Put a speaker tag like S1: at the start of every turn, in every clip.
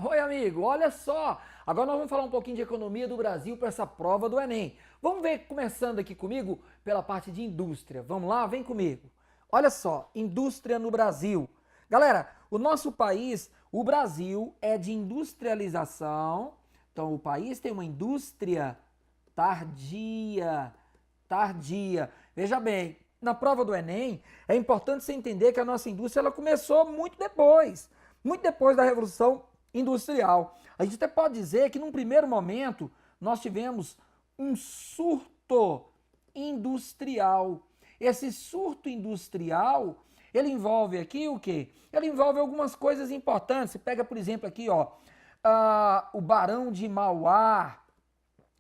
S1: Oi, amigo, olha só! Agora nós vamos falar um pouquinho de economia do Brasil para essa prova do Enem. Vamos ver, começando aqui comigo, pela parte de indústria. Vamos lá? Vem comigo. Olha só, indústria no Brasil. Galera, o nosso país, o Brasil, é de industrialização. Então, o país tem uma indústria tardia. Veja bem, na prova do Enem, é importante você entender que a nossa indústria ela começou muito depois da Revolução Industrial. A gente até pode dizer que num primeiro momento nós tivemos um surto industrial. Esse surto industrial, ele envolve aqui o quê? Ele envolve algumas coisas importantes. Você pega, por exemplo, aqui, ó, o Barão de Mauá,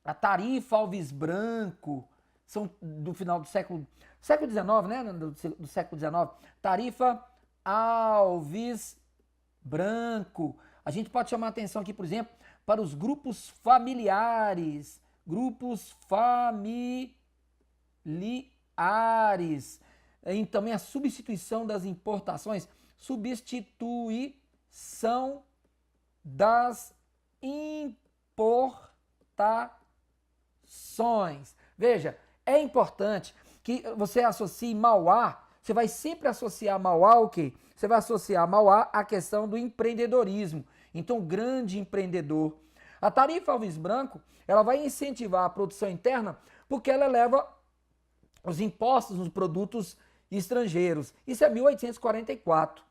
S1: a Tarifa Alves Branco, são do final do século XIX, né? Do século XIX. Tarifa Alves Branco. A gente pode chamar atenção aqui, por exemplo, para os grupos familiares. E também a substituição das importações. Substituição das importações. Veja, é importante que você associe Mauá. Você vai sempre associar Mauá ao quê? Você vai associar Mauá à questão do empreendedorismo. Então, grande empreendedor. A Tarifa Alves Branco, ela vai incentivar a produção interna porque ela eleva os impostos nos produtos estrangeiros. Isso é 1844.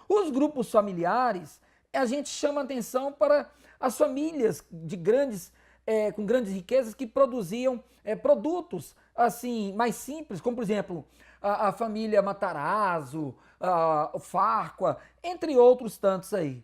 S1: Os grupos familiares, a gente chama atenção para as famílias de com grandes riquezas que produziam produtos assim mais simples, como por exemplo a família Matarazzo, o Farquhar, entre outros tantos aí.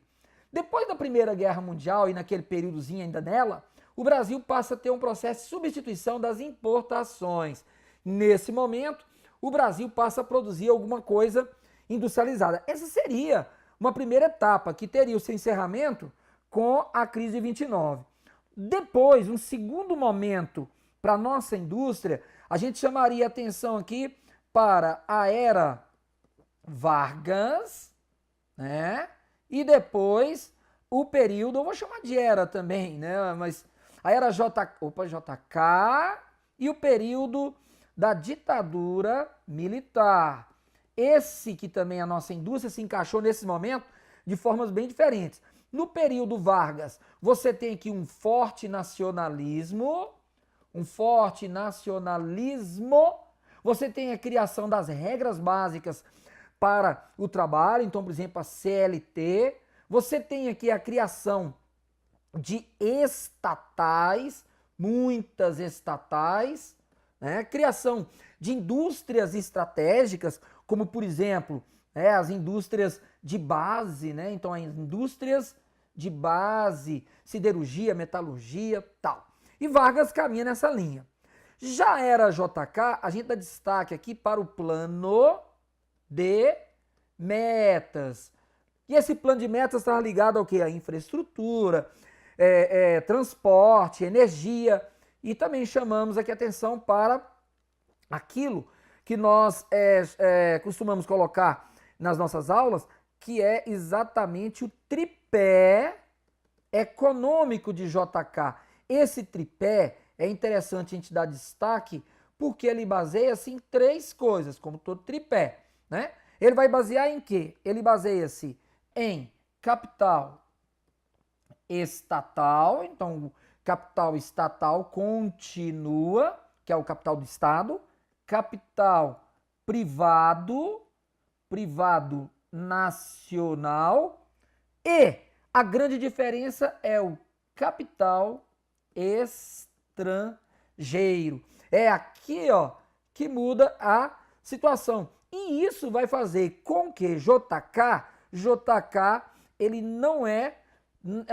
S1: Depois da Primeira Guerra Mundial e naquele períodozinho ainda nela, o Brasil passa a ter um processo de substituição das importações. Nesse momento, o Brasil passa a produzir alguma coisa industrializada. Essa seria uma primeira etapa que teria o seu encerramento com a crise de 29. Depois, um segundo momento para a nossa indústria, a gente chamaria atenção aqui para a era Vargas, né? E depois o período, eu vou chamar de era também, né? Mas a era JK e o período da ditadura militar. Esse que também a nossa indústria se encaixou nesse momento de formas bem diferentes. No período Vargas, você tem aqui um forte nacionalismo, você tem a criação das regras básicas para o trabalho, então, por exemplo, a CLT, você tem aqui a criação de estatais, muitas estatais, né? Criação de indústrias estratégicas, como, por exemplo, as indústrias de base, né? Então, as indústrias de base, siderurgia, metalurgia, tal. E Vargas caminha nessa linha. Já era JK, a gente dá destaque aqui para o plano de metas. E esse plano de metas está ligado ao quê? A infraestrutura, transporte, energia. E também chamamos aqui atenção para aquilo que nós costumamos colocar nas nossas aulas, que é exatamente o tripé econômico de JK. Esse tripé é interessante a gente dar destaque porque ele baseia-se em três coisas, como todo tripé, né? Ele vai basear em quê? Ele baseia-se em capital estatal, então o capital estatal continua, que é o capital do Estado, capital privado nacional e a grande diferença é o capital estrangeiro. É aqui, ó, que muda a situação. E isso vai fazer com que JK, ele não é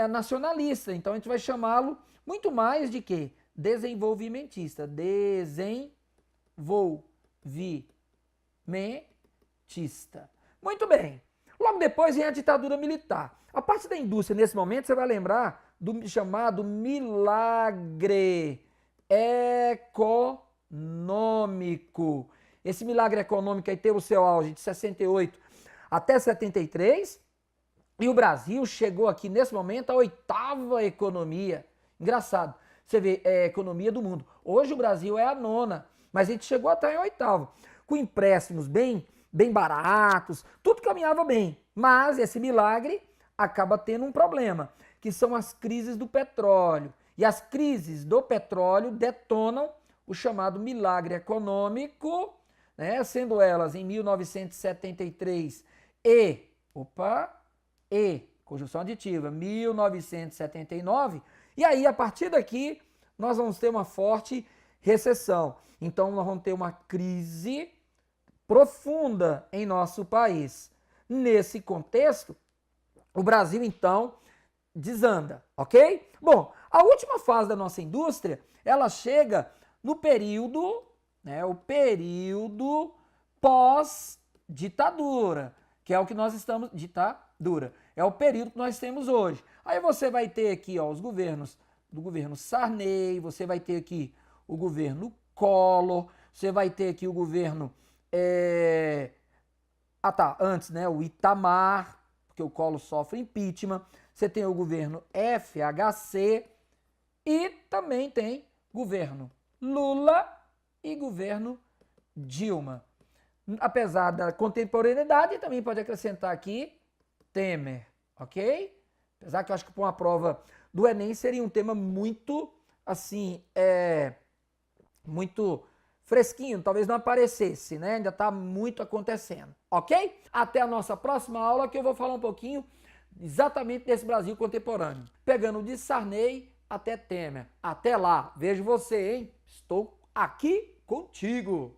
S1: nacionalista. Então a gente vai chamá-lo muito mais de quê? Desenvolvimentista. Desenvolvimentista. Muito bem. Logo depois vem a ditadura militar. A parte da indústria, nesse momento, você vai lembrar do chamado milagre econômico. esse milagre econômico aí teve o seu auge de 68 até 73, e o Brasil chegou aqui nesse momento à 8ª economia. Engraçado, você vê, é a economia do mundo. Hoje o Brasil é a 9ª, mas a gente chegou até em 8º, com empréstimos bem baratos, tudo caminhava bem. Mas esse milagre acaba tendo um problema, que são as crises do petróleo. E as crises do petróleo detonam o chamado milagre econômico, né? Sendo elas em 1973 e conjunção aditiva, 1979, e aí a partir daqui nós vamos ter uma forte recessão. Então nós vamos ter uma crise profunda em nosso país. Nesse contexto, o Brasil então desanda, ok? Bom, a última fase da nossa indústria, ela chega no período, né, o período pós-ditadura, que é o que nós estamos, ditadura, é o período que nós temos hoje. Aí você vai ter aqui, ó, os governos do governo Sarney, você vai ter aqui o governo Collor, você vai ter aqui o governo, antes, né, o Itamar, porque o Collor sofre impeachment, você tem o governo FHC e também tem governo Lula e governo Dilma. Apesar da contemporaneidade, também pode acrescentar aqui Temer, ok? Apesar que eu acho que para uma prova do Enem seria um tema muito, assim, muito fresquinho, talvez não aparecesse, né? Ainda está muito acontecendo, ok? Até a nossa próxima aula, que eu vou falar um pouquinho exatamente desse Brasil contemporâneo, pegando de Sarney até Temer. Até lá, vejo você, hein? Estou aqui contigo.